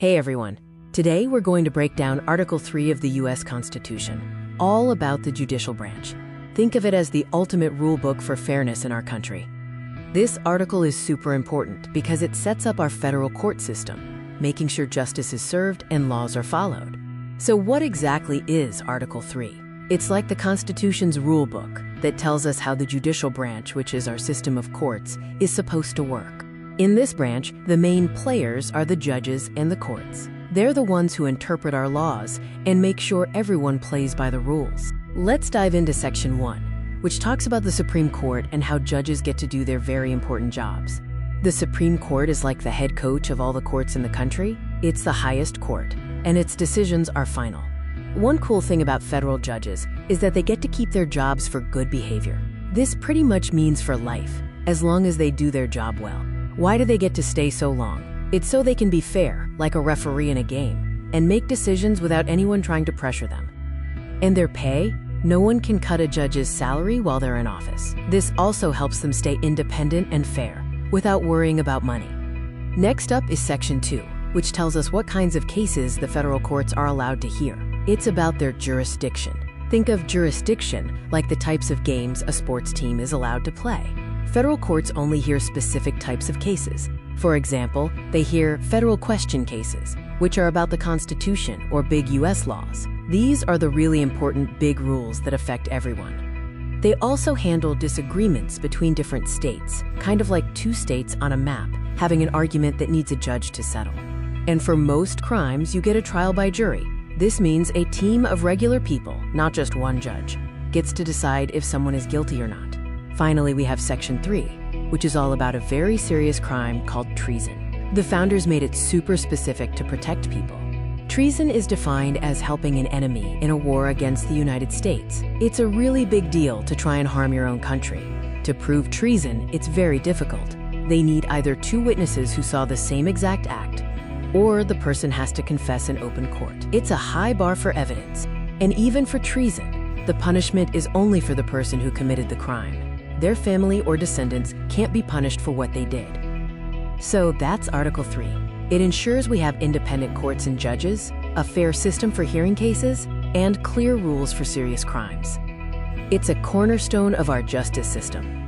Hey everyone. Today we're going to break down Article 3 of the U.S. Constitution, all about the judicial branch. Think of it as the ultimate rulebook for fairness in our country. This article is super important because it sets up our federal court system, making sure justice is served and laws are followed. So what exactly is Article 3? It's like the Constitution's rulebook that tells us how the judicial branch, which is our system of courts, is supposed to work. In this branch, the main players are the judges and the courts. They're the ones who interpret our laws and make sure everyone plays by the rules. Let's dive into Section 1, which talks about the Supreme Court and how judges get to do their very important jobs. The Supreme Court is like the head coach of all the courts in the country. It's the highest court, and its decisions are final. One cool thing about federal judges is that they get to keep their jobs for good behavior. This pretty much means for life, as long as they do their job well. Why do they get to stay so long? It's so they can be fair, like a referee in a game, and make decisions without anyone trying to pressure them. And their pay? No one can cut a judge's salary while they're in office. This also helps them stay independent and fair, without worrying about money. Next up is Section 2, which tells us what kinds of cases the federal courts are allowed to hear. It's about their jurisdiction. Think of jurisdiction like the types of games a sports team is allowed to play. Federal courts only hear specific types of cases. For example, they hear federal question cases, which are about the Constitution or big U.S. laws. These are the really important big rules that affect everyone. They also handle disagreements between different states, kind of like two states on a map, having an argument that needs a judge to settle. And for most crimes, you get a trial by jury. This means a team of regular people, not just one judge, gets to decide if someone is guilty or not. Finally, we have Section 3, which is all about a very serious crime called treason. The founders made it super specific to protect people. Treason is defined as helping an enemy in a war against the United States. It's a really big deal to try and harm your own country. To prove treason, it's very difficult. They need either two witnesses who saw the same exact act, or the person has to confess in open court. It's a high bar for evidence. And even for treason, the punishment is only for the person who committed the crime. Their family or descendants can't be punished for what they did. So that's Article 3. It ensures we have independent courts and judges, a fair system for hearing cases, and clear rules for serious crimes. It's a cornerstone of our justice system.